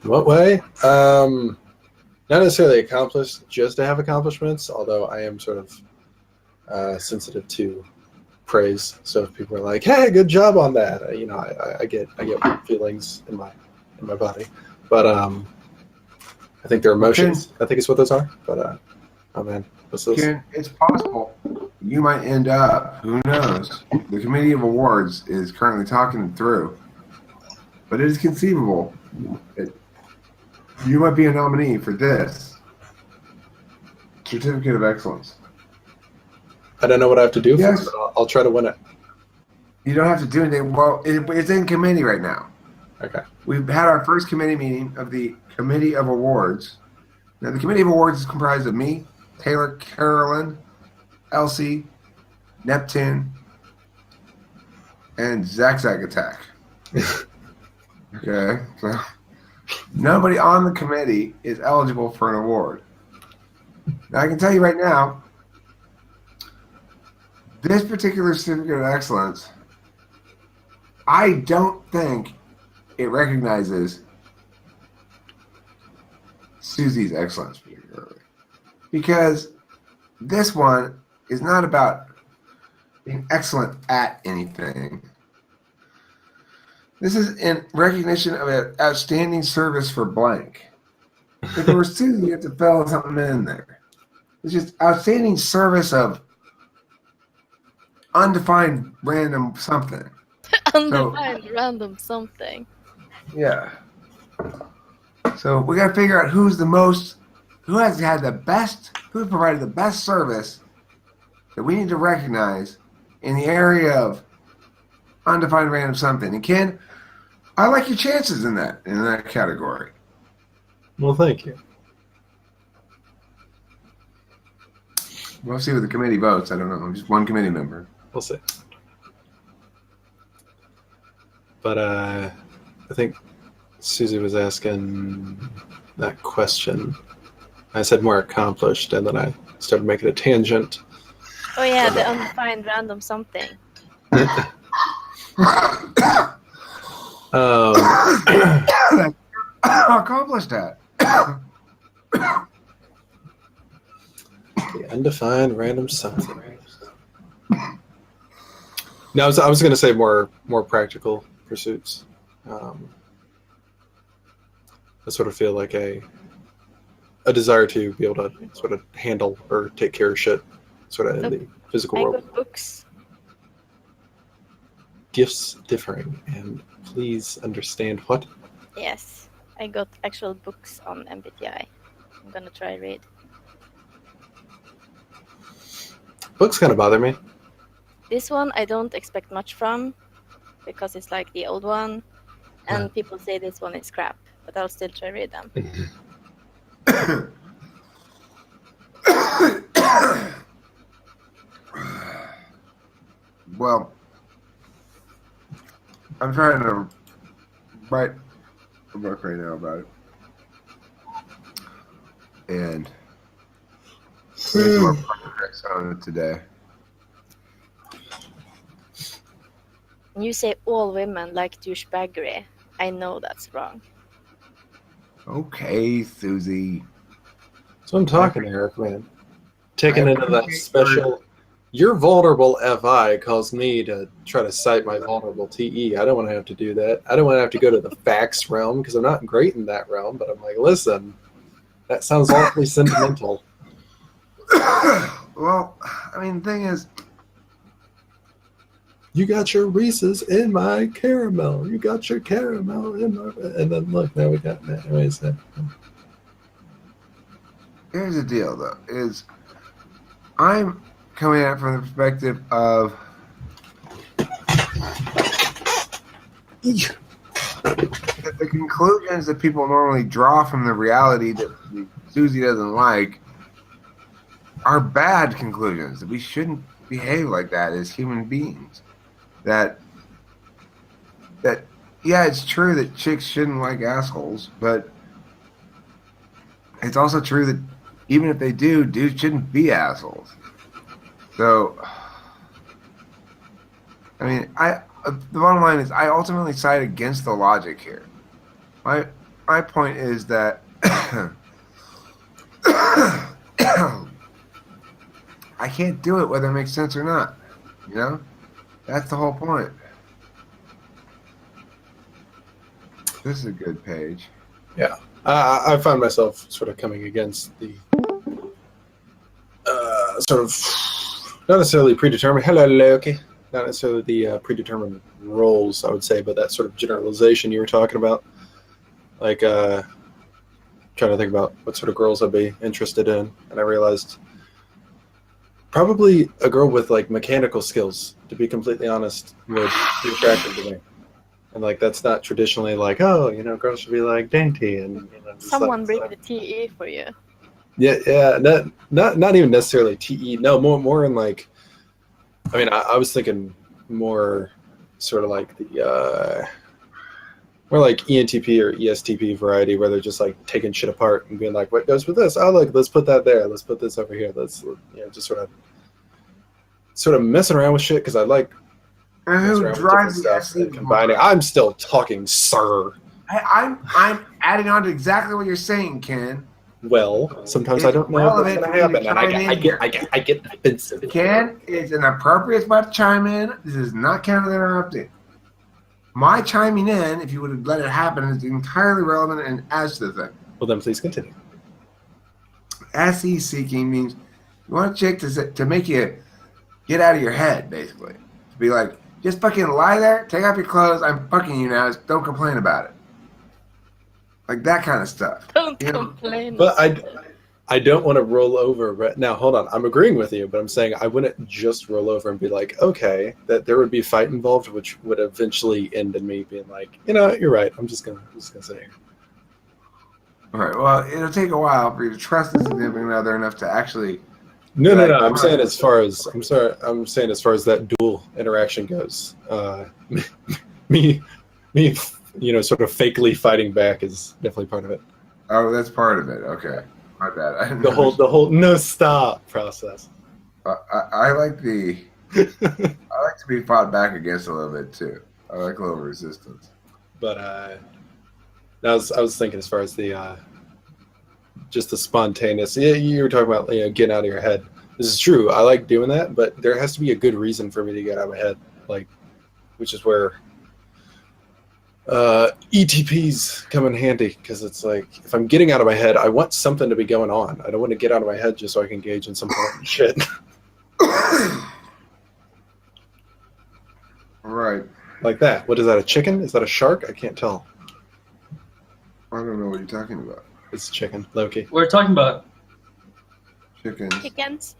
What way? Not necessarily accomplished just to have accomplishments, although I am sort of sensitive to praise. So if people are like, "Hey, good job on that," I get feelings in my body. But I think they're Ken, emotions. I think it's what those are. But oh man, what's this? Ken, it's possible you might end up. Who knows? The Committee of Awards is currently talking it through, but it is conceivable that you might be a nominee for this Certificate of Excellence. I don't know what I have to do for it, Yes, but I'll try to win it. you don't have to do anything. Well, it's in committee right now. Okay. We've had our first committee meeting of the Committee of Awards. Now, the Committee of Awards is comprised of me, Taylor, Carolyn, Elsie, Neptune, and Zack Attack. Okay, so nobody on the committee is eligible for an award. Now, I can tell you right now, this particular Certificate of Excellence, I don't think it recognizes Susie's excellence particularly. Because this one is not about being excellent at anything. This is in recognition of an outstanding service for blank. If it were Susie, you have to fill something in there. It's just outstanding service of undefined random something. Undefined random something. Yeah. So we got to figure out who has had the best, who provided the best service that we need to recognize in the area of undefined random something. And Ken, I like your chances in that category. Well, thank you. We'll see what the committee votes. I don't know. I'm just one committee member. We'll see. But I think Susie was asking that question. I said more accomplished, and then I started making a tangent. Oh yeah, the undefined random something. Accomplished that. The undefined random something. No, I was going to say more practical pursuits. I sort of feel like a desire to be able to sort of handle or take care of shit, sort of in the physical I world. got books. Gifts differing, and please understand what. Yes, I got actual books on MBTI. I'm gonna try read. Books kind of bother me. This one I don't expect much from, because it's like the old one, and people say this one is crap, but I'll still try read them. Well, I'm trying to write a book right now about it. And there's more progress on it today. You say all women like douchebaggery. I know that's wrong. Okay, Susie. So I'm talking, Eric, man. Taking I into that appreciate special. Your vulnerable FI caused me to try to cite my vulnerable TE. I don't want to have to do that. I don't want to have to go to the facts realm because I'm not great in that realm. But I'm like, listen, that sounds awfully sentimental. Well, I mean, the thing is, You got your Reese's in my caramel. You got your caramel in my. And then look, now we got that. Anyways, here's the deal, though, is I'm coming at it from the perspective of the conclusions that people normally draw from the reality that Susie doesn't like are bad conclusions, that we shouldn't behave like that as human beings. That yeah, it's true that chicks shouldn't like assholes, but it's also true that even if they do, dudes shouldn't be assholes. So, I mean, the bottom line is I ultimately side against the logic here. my point is that I can't do it whether it makes sense or not. You know, that's the whole point. This is a good page. Yeah, I find myself sort of coming against the sort of not necessarily predetermined. Hello, Loki. Not necessarily the predetermined roles, I would say, but that sort of generalization you were talking about. Like, trying to think about what sort of girls I'd be interested in, and I realized probably a girl with like mechanical skills, to be completely honest, would be attractive to me. And like that's not traditionally like, oh, you know, girls should be like dainty and you know, just Someone like, bring the TE for you. yeah, not even necessarily TE. No, more in like, I mean, I was thinking more sort of like the more like ENTP or ESTP variety, where they're just like taking shit apart and being like, what goes with this? Oh, look, let's put that there. Let's put this over here. Let's, you know, just sort of messing around with shit because I like And messing who around with drives different the stuff and SE? combining. I'm still talking, sir. I'm adding on to exactly what you're saying, Ken. Well, sometimes I It's don't know if that's relevant going for to you to happen, and chime in here. I get defensive. Ken, it's an appropriate spot to chime in. This is not counted interrupting. My chiming in, if you would have let it happen, is entirely relevant and adds to the thing. Well, then please continue. SE seeking means you want a chick to make you get out of your head, basically. To be like, just fucking lie there, take off your clothes, I'm fucking you now, just don't complain about it. Like that kind of stuff. Don't You know? complain. But I don't want to roll over. Right now, hold on. I'm agreeing with you, but I'm saying I wouldn't just roll over and be like, okay, that there would be fight involved, which would eventually end in me being like, you know, you're right. I'm just gonna sit here. All right, well, it'll take a while for you to trust the significant other enough to actually. No. Like, I'm saying as far as that dual interaction goes, me, you know, sort of fakely fighting back is definitely part of it. Oh, that's part of it. Okay, my bad. I didn't The whole no stop process. I like the. I like to be fought back against a little bit too. I like a little resistance. But I was thinking as far as the just the spontaneous. Yeah, you were talking about, you know, getting out of your head. This is true. I like doing that, but there has to be a good reason for me to get out of my head. Like, which is where ETPs come in handy, because it's like if I'm getting out of my head, I want something to be going on. I don't want to get out of my head just so I can engage in some important shit. Right. Like that. What is that? A chicken? Is that a shark? I can't tell. I don't know what you're talking about. It's a chicken. Loki. We're talking about. Chickens. Chickens.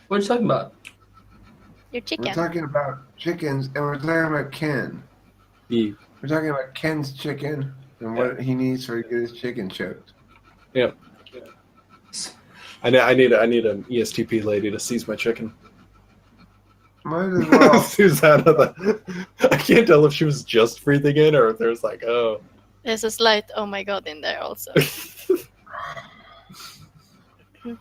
What are you talking about? Your chicken. We're talking about chickens, and we're talking about Ken. Eve. We're talking about Ken's chicken and what he needs for to get his chicken choked. Yep. I need an ESTP lady to seize my chicken. Might as well. Susanna, I can't tell if she was just breathing in or if there's like, oh. There's a slight oh my god in there also. You're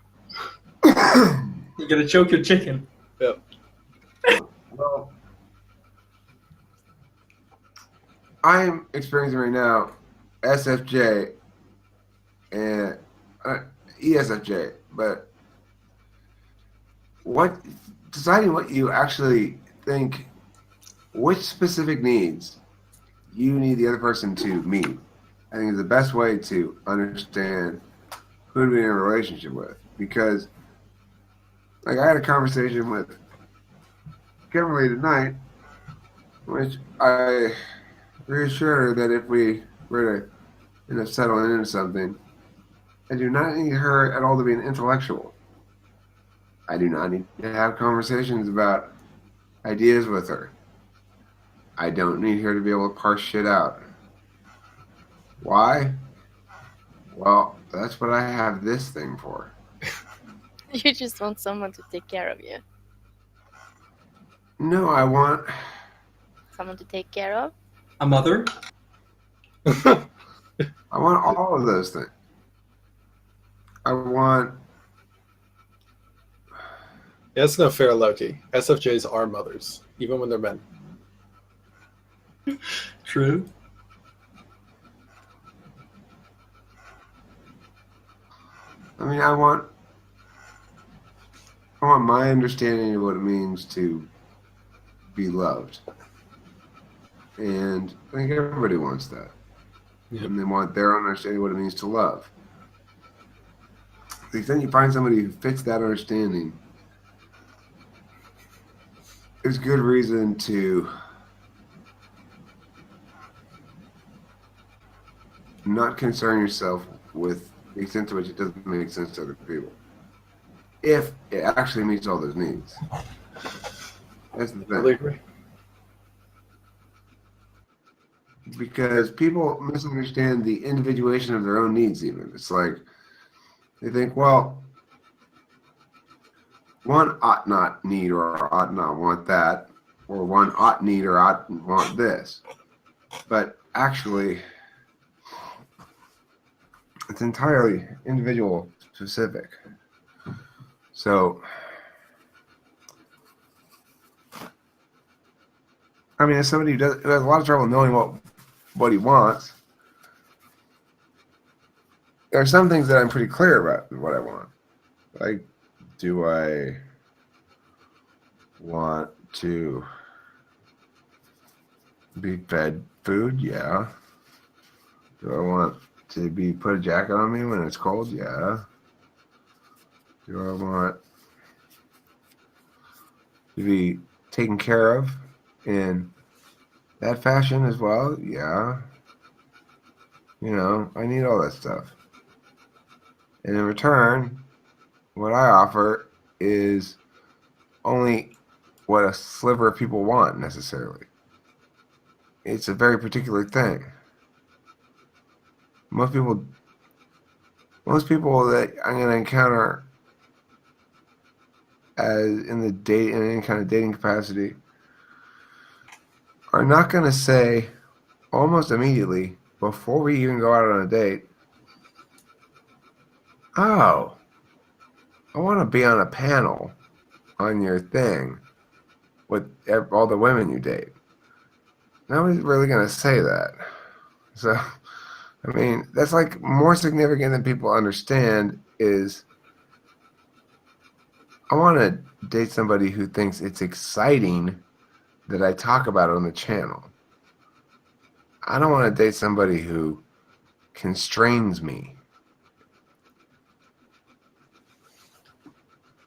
gonna choke your chicken. Yep. Well, I'm experiencing right now SFJ and ESFJ, but deciding what you actually think, which specific needs you need the other person to meet, I think is the best way to understand who to be in a relationship with. Because, like, I had a conversation with Kimberly tonight, which I reassured her that if we were to end up settling into something, I do not need her at all to be an intellectual. I do not need to have conversations about ideas with her. I don't need her to be able to parse shit out. Why? Well, that's what I have this thing for. You just want someone to take care of you. No, I want... Someone to take care of. A mother? I want all of those things. I want... Yeah, that's no fair, Loki. SFJs are mothers, even when they're men. True. I mean, I want my understanding of what it means to be loved. And I think everybody wants that. Yeah. And they want their own understanding of what it means to love. The extent you find somebody who fits that understanding, there's good reason to not concern yourself with the extent to which it doesn't make sense to other people. If it actually meets all those needs. That's the Totally thing. agree. Because people misunderstand the individuation of their own needs even. It's like they think, well, one ought not need or ought not want that, or one ought need or ought want this. But actually, it's entirely individual specific. So, I mean, as somebody who has a lot of trouble knowing what he wants, there are some things that I'm pretty clear about what I want. Like, do I want to be fed food? Yeah. Do I want to be put a jacket on me when it's cold? Yeah. Do I want to be taken care of in that fashion as well? Yeah. You know, I need all that stuff. And in return, what I offer is only what a sliver of people want necessarily. It's a very particular thing. Most people that I'm going to encounter as in any kind of dating capacity are not going to say almost immediately before we even go out on a date, oh, I want to be on a panel on your thing with all the women you date. Nobody's really going to say that. So, I mean, that's like more significant than people understand is I want to date somebody who thinks it's exciting that I talk about it on the channel. I don't want to date somebody who constrains me.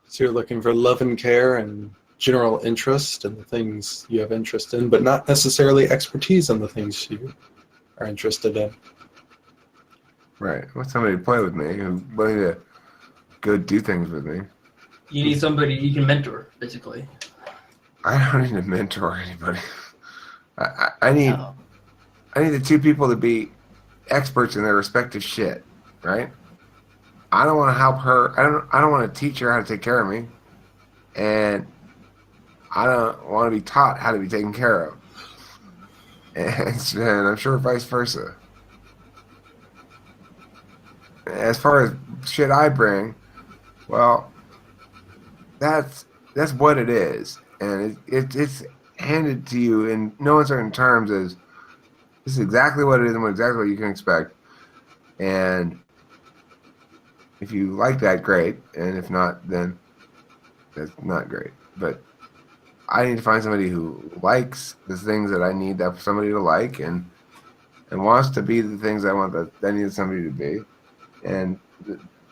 So you're looking for love and care and general interest in the things you have interest in, but not necessarily expertise in the things you are interested in. Right. I want somebody to play with me and willing to go do things with me. You need somebody you can mentor, basically. I don't need to mentor anybody. I need No. the two people to be experts in their respective shit, right? I don't want to help her. I don't want to teach her how to take care of me, and I don't want to be taught how to be taken care of. And I'm sure vice versa. As far as shit I bring, well, that's what it is, and it's handed to you in no uncertain terms as this is exactly what it is and exactly what you can expect. And if you like that, great, and if not, then that's not great. But I need to find somebody who likes the things that I need that somebody to like, and wants to be the things I want that I need somebody to be, and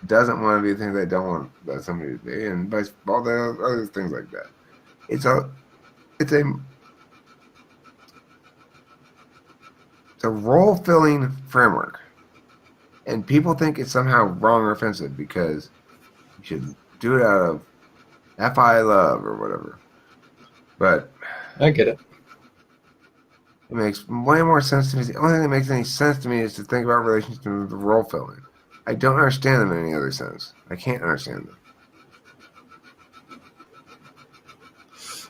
doesn't want to be the things I don't want that somebody to be, and all the other things like that. It's a role-filling framework, and people think it's somehow wrong or offensive because you should do it out of FI love or whatever. But I get it. it makes way more sense to me. The only thing that makes any sense to me is to think about relationships with role-filling. I don't understand them in any other sense. I can't understand them.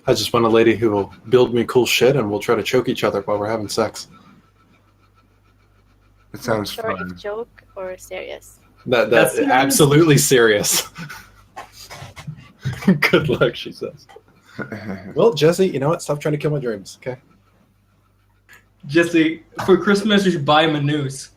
I just want a lady who will build me cool shit and we'll try to choke each other while we're having sex. It sounds Not sure fun. if joke or serious. That's That's- absolutely serious. Good luck, she says. Well, Jesse, you know what? Stop trying to kill my dreams, okay? Jesse, for Christmas, you should buy him a noose.